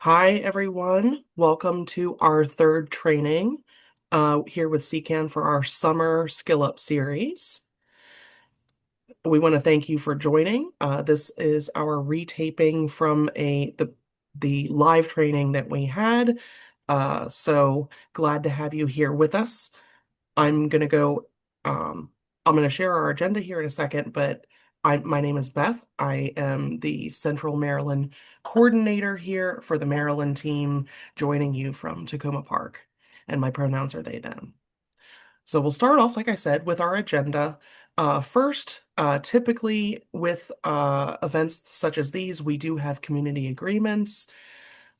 Hi, everyone. Welcome to our third training here with CCAN for our summer skill up series. We want to thank you for joining. This is our retaping from the live training that we had. So glad to have you here with us. I'm gonna go, I'm gonna share our agenda here in a second, but my name is Beth. I am the Central Maryland coordinator here for the Maryland team, joining you from Tacoma Park, and my pronouns are they, them. So we'll start off, like I said, with our agenda. First, typically with events such as these, we do have community agreements.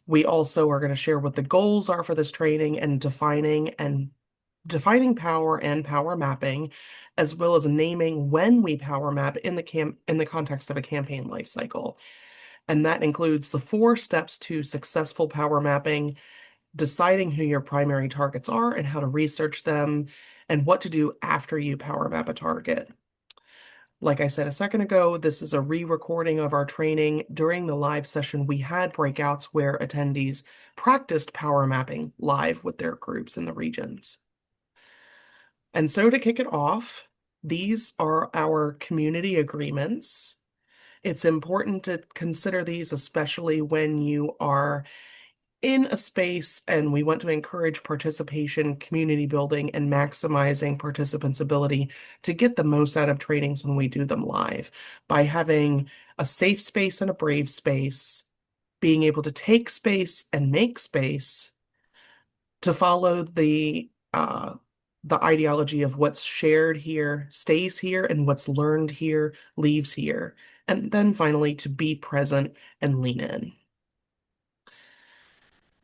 We also are going to share what the goals are for this training and defining power and power mapping, as well as naming when we power map in the context of a campaign life cycle. And that includes the 4 steps to successful power mapping, deciding who your primary targets are and how to research them, and what to do after you power map a target. Like I said a second ago, this is a re-recording of our training. During the live session, we had breakouts where attendees practiced power mapping live with their groups in the regions. And so to kick it off, these are our community agreements. It's important to consider these, especially when you are in a space and we want to encourage participation, community building, and maximizing participants' ability to get the most out of trainings when we do them live by having a safe space and a brave space, being able to take space and make space to follow the ideology of what's shared here stays here and what's learned here leaves here. And then finally, to be present and lean in.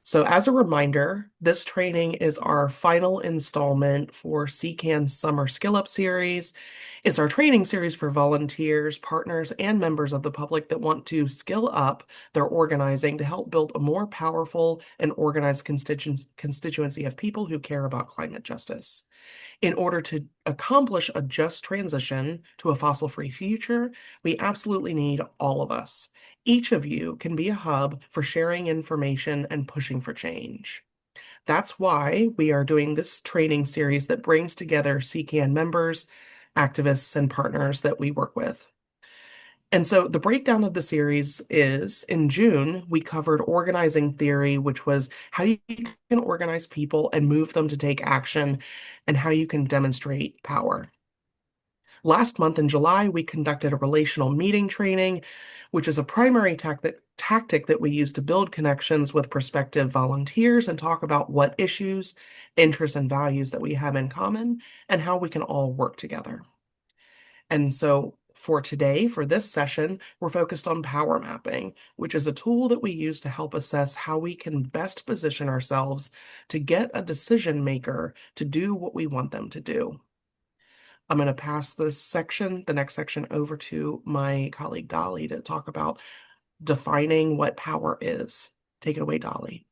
So as a reminder, this training is our final installment for CCAN's Summer Skill Up series. It's our training series for volunteers, partners, and members of the public that want to skill up their organizing to help build a more powerful and organized constituency of people who care about climate justice. In order to accomplish a just transition to a fossil-free future, we absolutely need all of us. Each of you can be a hub for sharing information and pushing for change. That's why we are doing this training series that brings together CCAN members, activists, and partners that we work with. And so the breakdown of the series is in June, we covered organizing theory, which was how you can organize people and move them to take action and how you can demonstrate power. Last month in July, we conducted a relational meeting training, which is a primary tactic that we use to build connections with prospective volunteers and talk about what issues, interests, and values that we have in common and how we can all work together. And so for today, for this session, we're focused on power mapping, which is a tool that we use to help assess how we can best position ourselves to get a decision maker to do what we want them to do. I'm going to pass the next section over to my colleague Dolly to talk about defining what power is. Take it away, Dolly.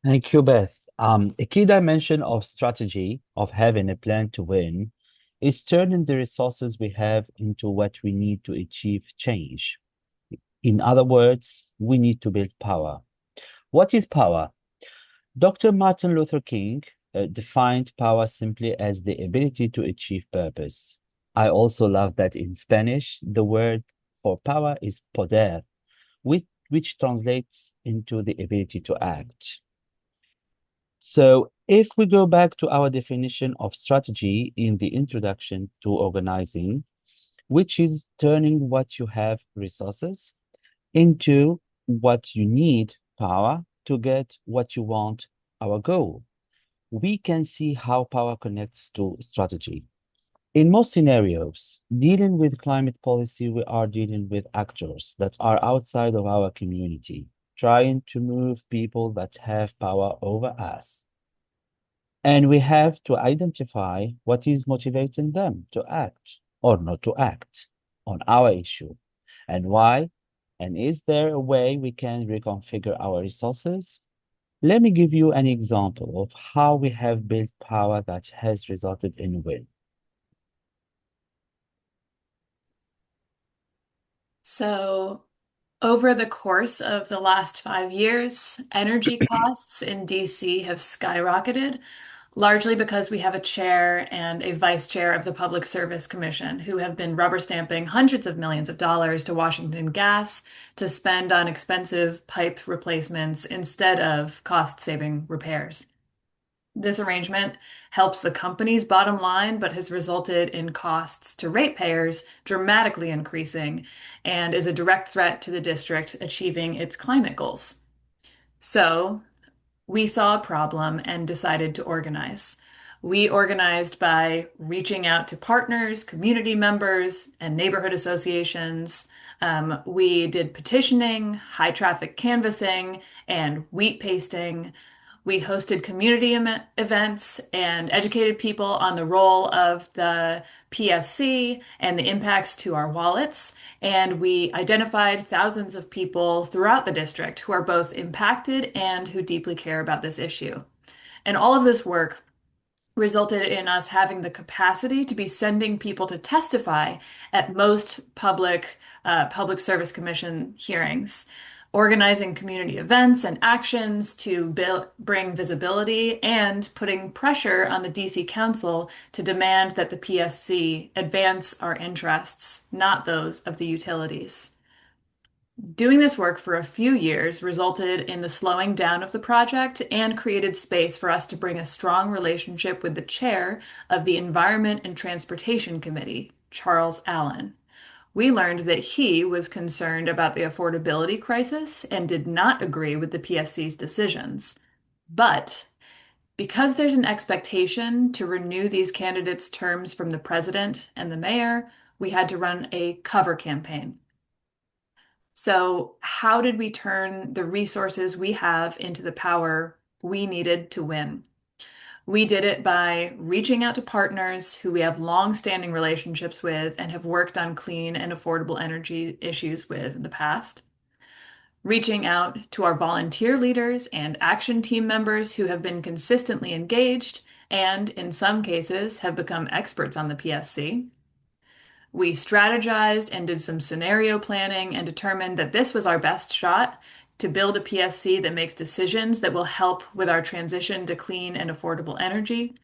Thank you, Beth. A key dimension of strategy, of having a plan to win, is turning the resources we have into what we need to achieve change. In other words, we need to build power. What is power? Dr. Martin Luther King defined power simply as the ability to achieve purpose. I also love that in Spanish, the word for power is poder, which translates into the ability to act. So if we go back to our definition of strategy in the introduction to organizing, which is turning what you have, resources, into what you need, power, to get what you want, our goal, we can see how power connects to strategy. In most scenarios, dealing with climate policy, we are dealing with actors that are outside of our community, trying to move people that have power over us. And we have to identify what is motivating them to act or not to act on our issue and why. And is there a way we can reconfigure our resources? Let me give you an example of how we have built power that has resulted in a win. So, Over the course of the last 5 years, energy costs in DC have skyrocketed, largely because we have a chair and a vice chair of the Public Service Commission who have been rubber stamping hundreds of millions of dollars to Washington Gas to spend on expensive pipe replacements instead of cost-saving repairs. This arrangement helps the company's bottom line, but has resulted in costs to ratepayers dramatically increasing and is a direct threat to the district achieving its climate goals. So, we saw a problem and decided to organize. We organized by reaching out to partners, community members, and neighborhood associations. We did petitioning, high traffic canvassing, and wheat pasting. We hosted community events and educated people on the role of the PSC and the impacts to our wallets. And we identified thousands of people throughout the district who are both impacted and who deeply care about this issue. And all of this work resulted in us having the capacity to be sending people to testify at most public service commission hearings, organizing community events and actions to bring visibility, and putting pressure on the DC Council to demand that the PSC advance our interests, not those of the utilities. Doing this work for a few years resulted in the slowing down of the project and created space for us to bring a strong relationship with the chair of the Environment and Transportation Committee, Charles Allen. We learned that he was concerned about the affordability crisis and did not agree with the PSC's decisions. But because there's an expectation to renew these candidates' terms from the president and the mayor, we had to run a cover campaign. So, how did we turn the resources we have into the power we needed to win? We did it by reaching out to partners who we have long-standing relationships with and have worked on clean and affordable energy issues with in the past. Reaching out to our volunteer leaders and action team members who have been consistently engaged and, in some cases, have become experts on the PSC. We strategized and did some scenario planning and determined that this was our best shot to build a PSC that makes decisions that will help with our transition to clean and affordable energy.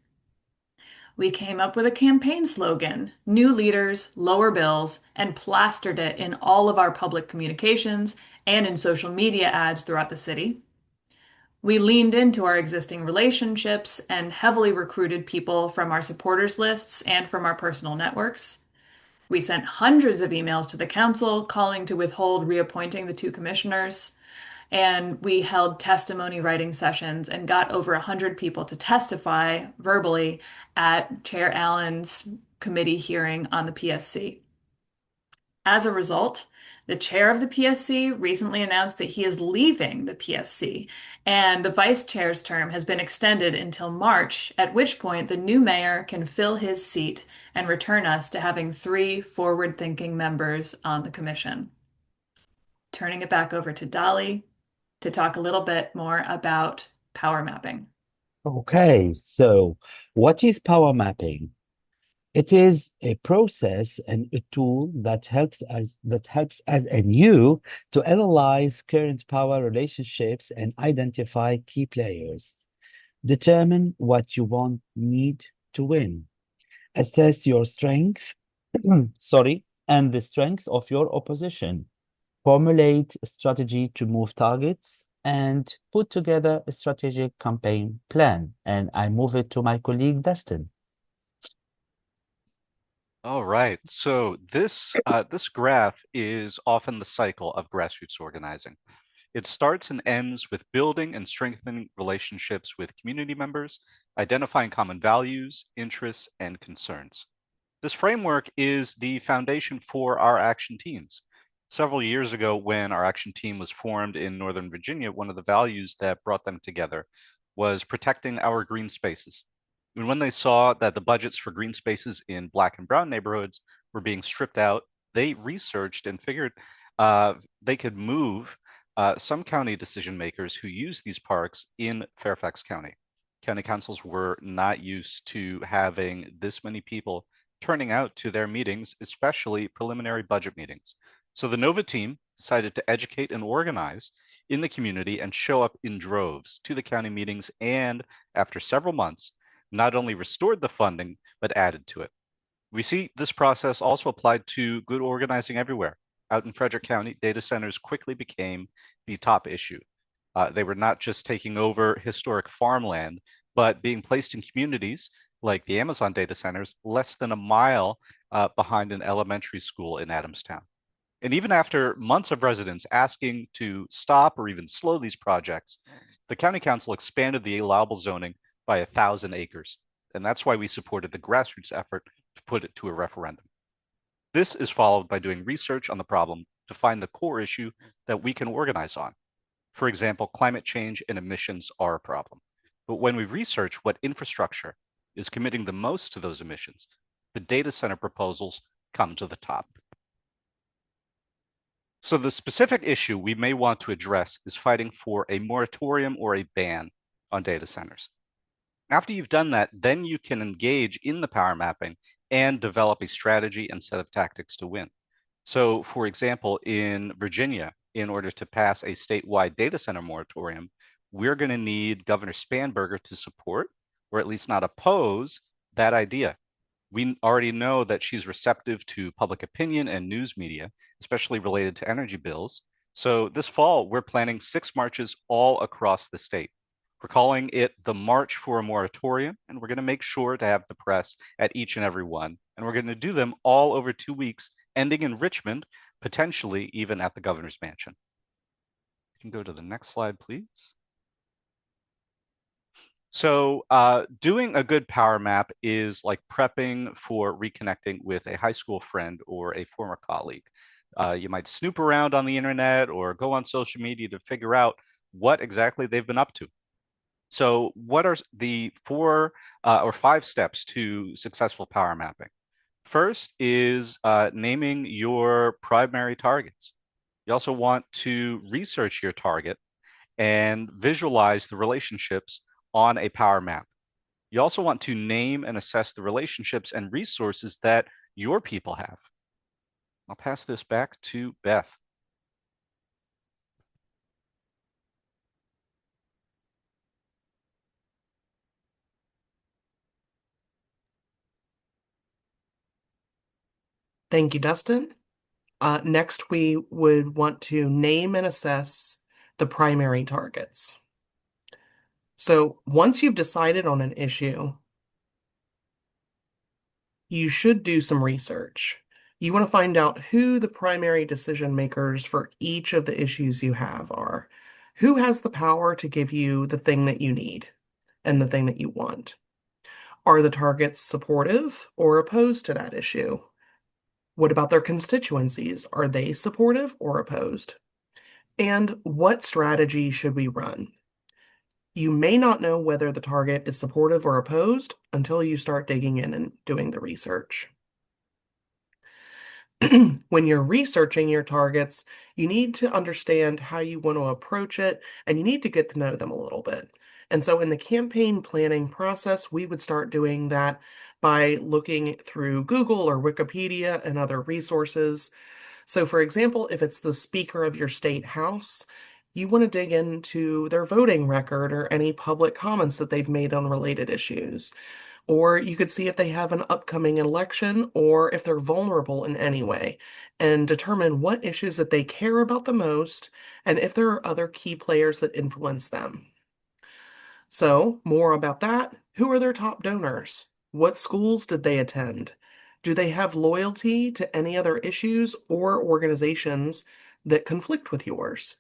We came up with a campaign slogan, New Leaders, Lower Bills, and plastered it in all of our public communications and in social media ads throughout the city. We leaned into our existing relationships and heavily recruited people from our supporters lists and from our personal networks. We sent hundreds of emails to the council calling to withhold reappointing the two commissioners. And we held testimony writing sessions and got over 100 people to testify verbally at Chair Allen's committee hearing on the PSC. As a result, the chair of the PSC recently announced that he is leaving the PSC, and the vice chair's term has been extended until March, at which point the new mayor can fill his seat and return us to having three forward-thinking members on the commission. Turning it back over to Dolly to talk a little bit more about power mapping. Okay, so what is power mapping? It is a process and a tool that helps us and you to analyze current power relationships and identify key players. Determine what you need to win. Assess your strength, sorry, and the strength of your opposition. Formulate a strategy to move targets and put together a strategic campaign plan. And I move it to my colleague Dustin. All right. So this graph is often the cycle of grassroots organizing. It starts and ends with building and strengthening relationships with community members, identifying common values, interests, and concerns. This framework is the foundation for our action teams. Several years ago, when our action team was formed in Northern Virginia, one of the values that brought them together was protecting our green spaces. And when they saw that the budgets for green spaces in Black and brown neighborhoods were being stripped out, they researched and figured they could move some county decision makers who use these parks in Fairfax County. County councils were not used to having this many people turning out to their meetings, especially preliminary budget meetings. So the NOVA team decided to educate and organize in the community and show up in droves to the county meetings, and after several months, not only restored the funding, but added to it. We see this process also applied to good organizing everywhere. Out in Frederick County, data centers quickly became the top issue. They were not just taking over historic farmland, but being placed in communities like the Amazon data centers less than a mile behind an elementary school in Adamstown. And even after months of residents asking to stop or even slow these projects, the county council expanded the allowable zoning by 1,000 acres. And that's why we supported the grassroots effort to put it to a referendum. This is followed by doing research on the problem to find the core issue that we can organize on. For example, climate change and emissions are a problem. But when we research what infrastructure is committing the most to those emissions, the data center proposals come to the top. So the specific issue we may want to address is fighting for a moratorium or a ban on data centers. After you've done that, then you can engage in the power mapping and develop a strategy and set of tactics to win. So for example, in Virginia, in order to pass a statewide data center moratorium, we're going to need Governor Spanberger to support, or at least not oppose, that idea. We already know that she's receptive to public opinion and news media, especially related to energy bills. So this fall, we're planning 6 marches all across the state. We're calling it the March for a Moratorium, and we're going to make sure to have the press at each and every one. And we're going to do them all over 2 weeks, ending in Richmond, potentially even at the governor's mansion. You can go to the next slide, please. So doing a good power map is like prepping for reconnecting with a high school friend or a former colleague. You might snoop around on the internet or go on social media to figure out what exactly they've been up to. So what are the 4 or 5 steps to successful power mapping? First is naming your primary targets. You also want to research your target and visualize the relationships on a power map. You also want to name and assess the relationships and resources that your people have. I'll pass this back to Beth. Thank you, Dustin. Next, we would want to name and assess the primary targets. So once you've decided on an issue, you should do some research. You want to find out who the primary decision makers for each of the issues you have are. Who has the power to give you the thing that you need and the thing that you want? Are the targets supportive or opposed to that issue? What about their constituencies? Are they supportive or opposed? And what strategy should we run? You may not know whether the target is supportive or opposed until you start digging in and doing the research. When you're researching your targets, you need to understand how you want to approach it, and you need to get to know them a little bit. And so in the campaign planning process, we would start doing that by looking through Google or Wikipedia and other resources. So for example, if it's the Speaker of your state house, you want to dig into their voting record or any public comments that they've made on related issues. Or you could see if they have an upcoming election or if they're vulnerable in any way and determine what issues that they care about the most and if there are other key players that influence them. So, more about that. Who are their top donors? What schools did they attend? Do they have loyalty to any other issues or organizations that conflict with yours?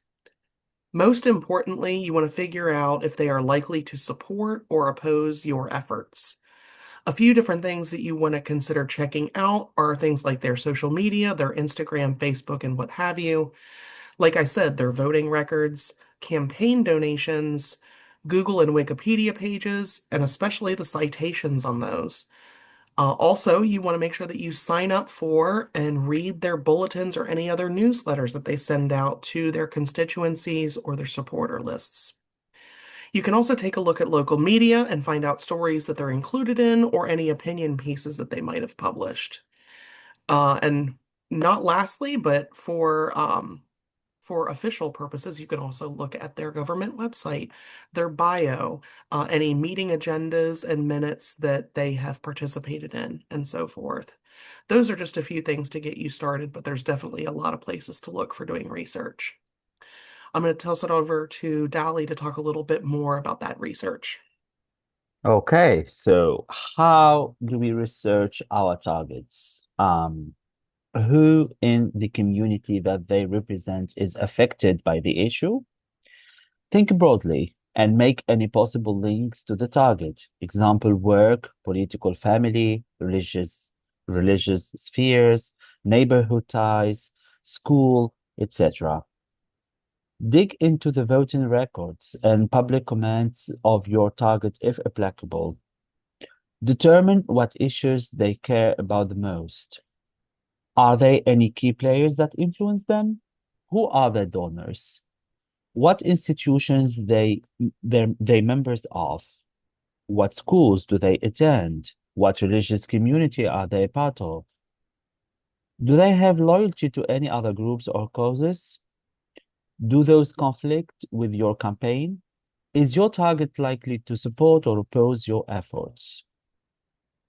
Most importantly, you want to figure out if they are likely to support or oppose your efforts. A few different things that you want to consider checking out are things like their social media, their Instagram, Facebook, and what have you. Like I said, their voting records, campaign donations, Google and Wikipedia pages, and especially the citations on those. Also, you want to make sure that you sign up for and read their bulletins or any other newsletters that they send out to their constituencies or their supporter lists. You can also take a look at local media and find out stories that they're included in or any opinion pieces that they might have published. And not lastly, but for official purposes, you can also look at their government website, their bio, any meeting agendas and minutes that they have participated in, and so forth. Those are just a few things to get you started, but there's definitely a lot of places to look for doing research. I'm going to toss it over to Dolly to talk a little bit more about that research. Okay, so how do we research our targets? Who in the community that they represent is affected by the issue? Think broadly and make any possible links to the target. Example, work, political family, religious spheres, neighborhood ties, school, etc. Dig into the voting records and public comments of your target if applicable. Determine what issues they care about the most. Are there any key players that influence them? Who are their donors? What institutions they members of? What schools do they attend? What religious community are they part of? Do they have loyalty to any other groups or causes? Do those conflict with your campaign? Is your target likely to support or oppose your efforts?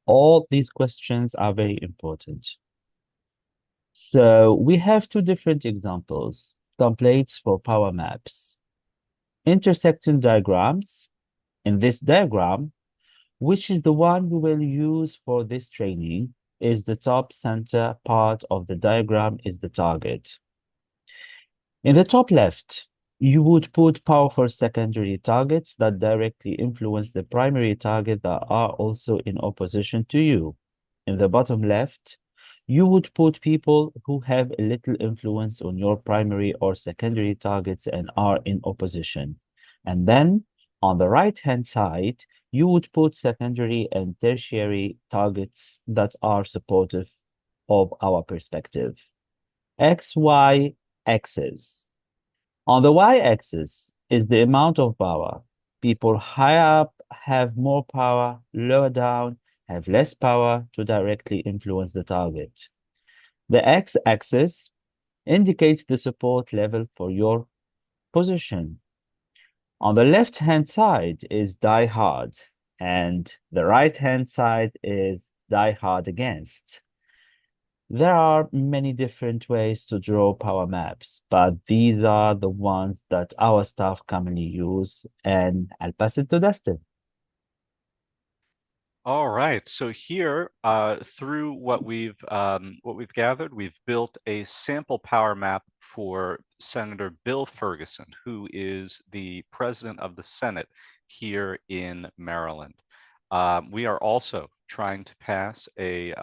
All these questions are very important. So we have two different examples, templates for power maps. Intersection diagrams. In this diagram, which is the one we will use for this training, is the top center part of the diagram is the target. In the top left, you would put powerful secondary targets that directly influence the primary target that are also in opposition to you. In the bottom left, you would put people who have a little influence on your primary or secondary targets and are in opposition. And then on the right-hand side, you would put secondary and tertiary targets that are supportive of our perspective. X, Y axis. On the y-axis is the amount of power. People higher up have more power, lower down have less power to directly influence the target. The x-axis indicates the support level for your position. On the left-hand side is die hard, and the right-hand side is die hard against. There are many different ways to draw power maps, but these are the ones that our staff commonly use, and I'll pass it to Dustin. All right. So here, through what we've gathered, we've built a sample power map for Senator Bill Ferguson, who is the president of the Senate here in Maryland. We are also trying to pass a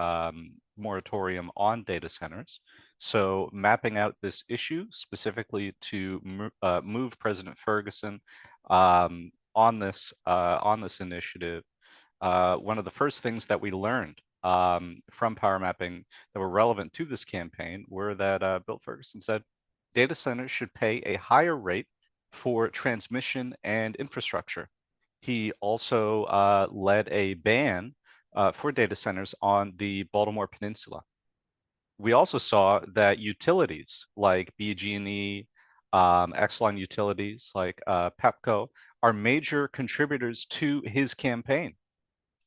moratorium on data centers. So mapping out this issue specifically to move President Ferguson on this initiative. One of the first things that we learned from power mapping that were relevant to this campaign were that Bill Ferguson said data centers should pay a higher rate for transmission and infrastructure. He also led a ban for data centers on the Baltimore Peninsula. We also saw that utilities like BG&E, Exelon utilities like Pepco are major contributors to his campaign.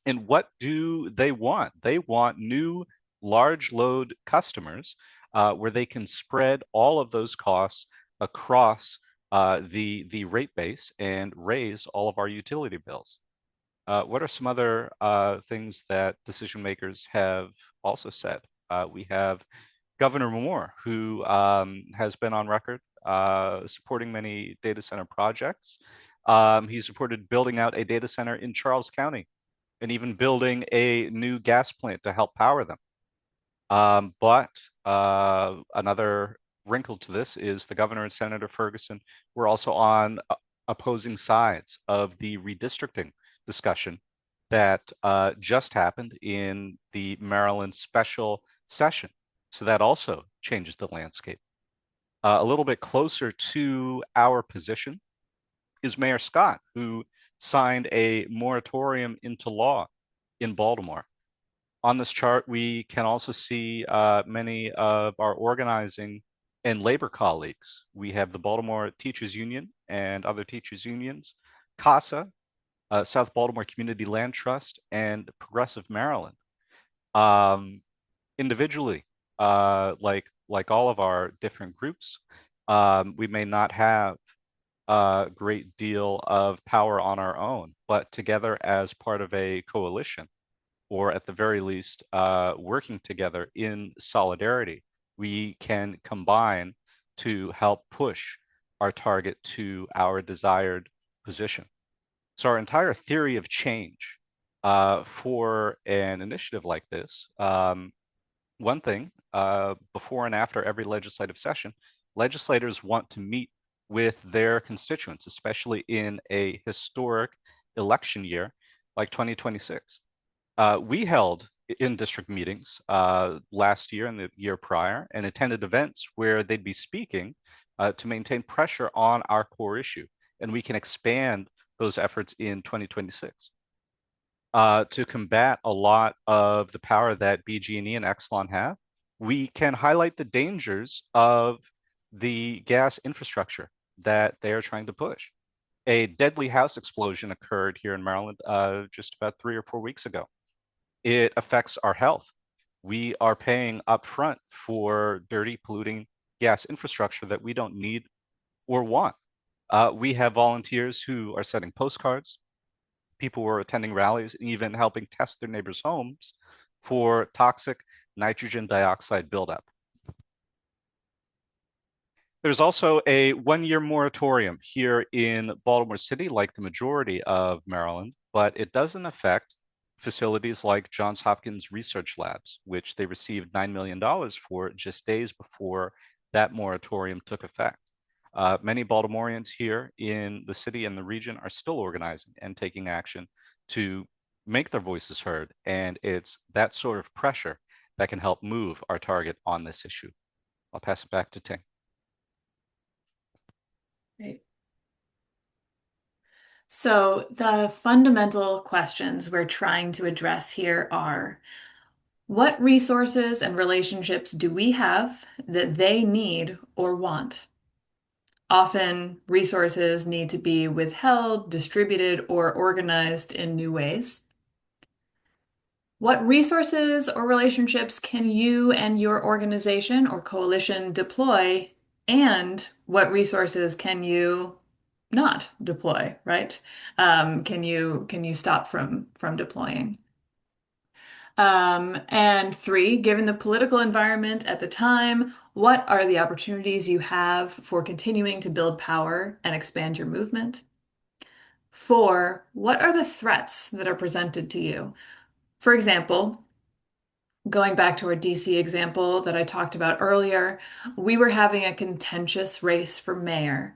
And what do they want? They want new large load customers where they can spread all of those costs across the rate base and raise all of our utility bills. What are some other things that decision makers have also said? We have Governor Moore, who has been on record supporting many data center projects. He supported building out a data center in Charles County and even building a new gas plant to help power them. But another wrinkle to this is the governor and Senator Ferguson were also on opposing sides of the redistricting discussion that just happened in the Maryland special session. So that also changes the landscape. A little bit closer to our position is Mayor Scott, who signed a moratorium into law in Baltimore. On this chart, we can also see many of our organizing and labor colleagues. We have the Baltimore Teachers Union and other teachers unions, CASA, South Baltimore Community Land Trust, and Progressive Maryland. Individually, like all of our different groups, we may not have a great deal of power on our own, but together as part of a coalition, or at the very least, working together in solidarity, we can combine to help push our target to our desired position. So our entire theory of change for an initiative like this, one thing, before and after every legislative session, legislators want to meet with their constituents, especially in a historic election year like 2026. We held in district meetings last year and the year prior and attended events where they'd be speaking to maintain pressure on our core issue. And we can expand those efforts in 2026 to combat a lot of the power that BG&E and Exelon have. We can highlight the dangers of the gas infrastructure that they are trying to push. A deadly house explosion occurred here in Maryland just about 3 or 4 weeks ago. It affects our health. We are paying upfront for dirty, polluting gas infrastructure that we don't need or want. We have volunteers who are sending postcards, people who are attending rallies, and even helping test their neighbors' homes for toxic nitrogen dioxide buildup. There's also a 1-year moratorium here in Baltimore City, like the majority of Maryland, but it doesn't affect facilities like Johns Hopkins Research Labs, which they received $9 million for just days before that moratorium took effect. Many Baltimoreans here in the city and the region are still organizing and taking action to make their voices heard, and it's that sort of pressure that can help move our target on this issue. I'll pass it back to Ting. Great. So the fundamental questions we're trying to address here are, what resources and relationships do we have that they need or want? Often resources need to be withheld, distributed, or organized in new ways. What resources or relationships can you and your organization or coalition deploy, and what resources can you not deploy, right? Can you stop from deploying? And three, given the political environment at the time, what are the opportunities you have for continuing to build power and expand your movement? Four, what are the threats that are presented to you? For example, going back to our DC example that I talked about earlier, we were having a contentious race for mayor.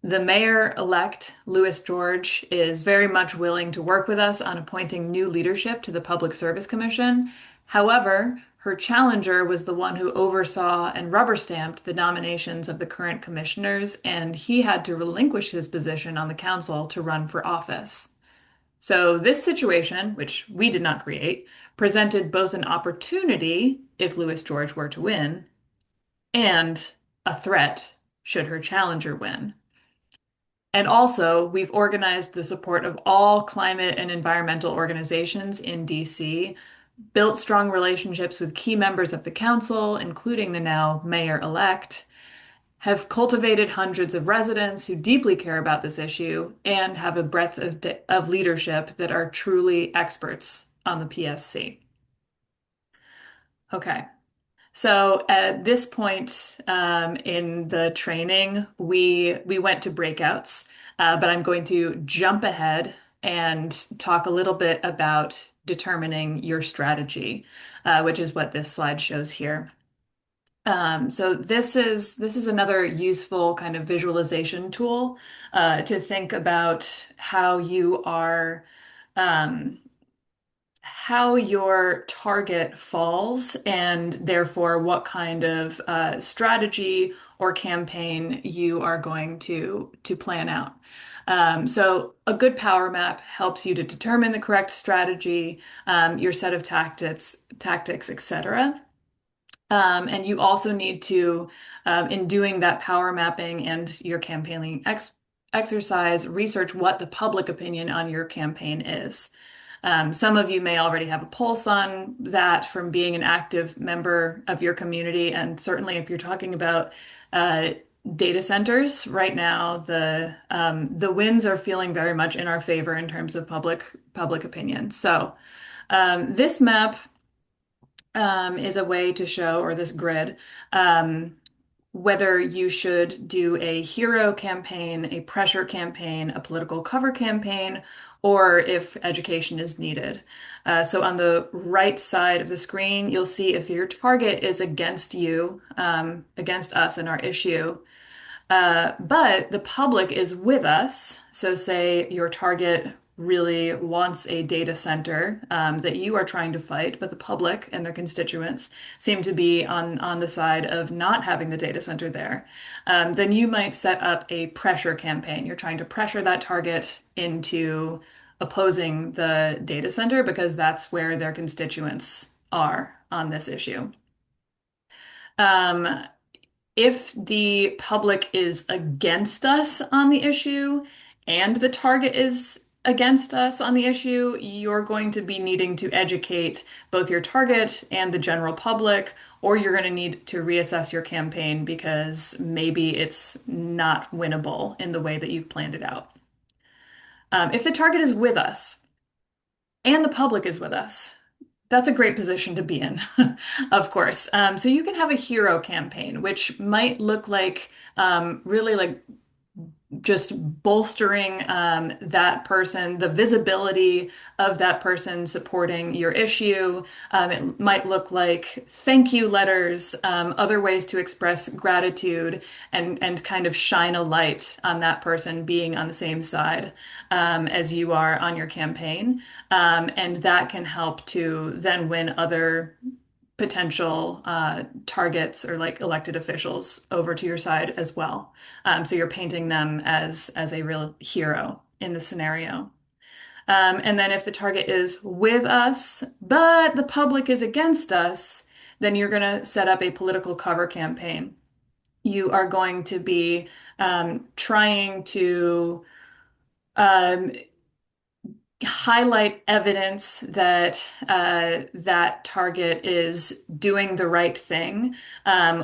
The mayor-elect, Louis George, is very much willing to work with us on appointing new leadership to the Public Service Commission. However, her challenger was the one who oversaw and rubber-stamped the nominations of the current commissioners, and he had to relinquish his position on the council to run for office. So this situation, which we did not create, presented both an opportunity if Louis George were to win, and a threat should her challenger win. And also, we've organized the support of all climate and environmental organizations in DC, built strong relationships with key members of the council, including the now mayor-elect, have cultivated hundreds of residents who deeply care about this issue, and have a breadth of leadership that are truly experts on the PSC. Okay. So at this point in the training, we went to breakouts, but I'm going to jump ahead and talk a little bit about determining your strategy, which is what this slide shows here. So this is another useful kind of visualization tool to think about how you are how your target falls and therefore what kind of strategy or campaign you are going to plan out. So a good power map helps you to determine the correct strategy, your set of tactics, etc. And you also need to, in doing that power mapping and your campaigning exercise, research what the public opinion on your campaign is. Some of you may already have a pulse on that from being an active member of your community, and certainly if you're talking about uh, data centers right now, the winds are feeling very much in our favor in terms of public opinion. So this map is a way to show, or this grid, um, whether you should do a hero campaign, a pressure campaign, a political cover campaign, or if education is needed. So on the right side of the screen, you'll see if your target is against you, against us and our issue, but the public is with us. So, say your target really wants a data center that you are trying to fight, but the public and their constituents seem to be on the side of not having the data center there. Then you might set up a pressure campaign. You're trying to pressure that target into opposing the data center because that's where their constituents are on this issue. Um, if the public is against us on the issue and the target is against us on the issue, you're going to be needing to educate both your target and the general public, or you're going to need to reassess your campaign because maybe it's not winnable in the way that you've planned it out. If the target is with us and the public is with us, that's a great position to be in, of course. So you can have a hero campaign, which might look like really like just bolstering that person, the visibility of that person supporting your issue. It might look like thank you letters, other ways to express gratitude and kind of shine a light on that person being on the same side as you are on your campaign. And that can help to then win other potential targets or like elected officials over to your side as well. So you're painting them as a real hero in the scenario. And then if the target is with us, but the public is against us, then you're going to set up a political cover campaign. You are going to be trying to um, highlight evidence that that target is doing the right thing,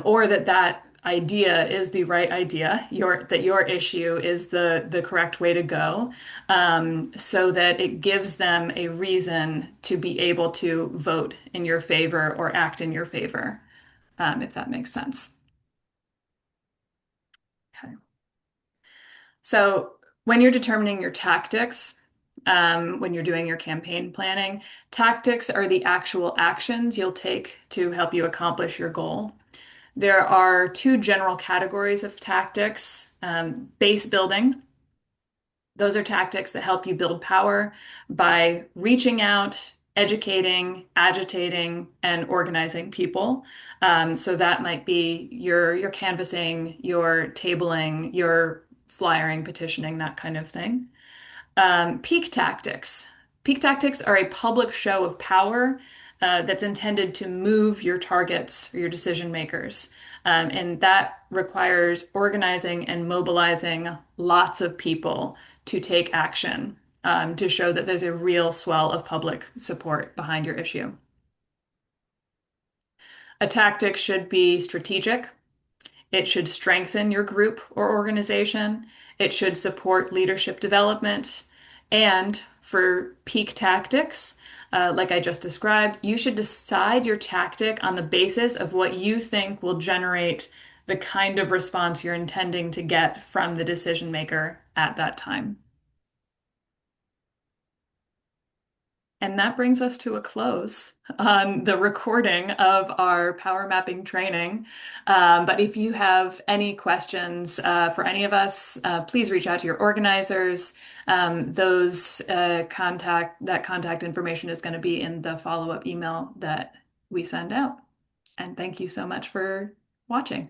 or that that idea is the right idea, that your issue is the correct way to go, so that it gives them a reason to be able to vote in your favor or act in your favor, if that makes sense. Okay. So when you're determining your tactics, when you're doing your campaign planning, tactics are the actual actions you'll take to help you accomplish your goal. There are two general categories of tactics. Base building. Those are tactics that help you build power by reaching out, educating, agitating, and organizing people. So that might be your canvassing, your tabling, your flyering, petitioning, that kind of thing. Peak tactics. Peak tactics are a public show of power that's intended to move your targets or your decision makers. And that requires organizing and mobilizing lots of people to take action to show that there's a real swell of public support behind your issue. A tactic should be strategic. It should strengthen your group or organization. It should support leadership development. And for peak tactics, like I just described, you should decide your tactic on the basis of what you think will generate the kind of response you're intending to get from the decision maker at that time. And that brings us to a close on the recording of our power mapping training. But if you have any questions for any of us, please reach out to your organizers. That contact information is going to be in the follow-up email that we send out. And thank you so much for watching.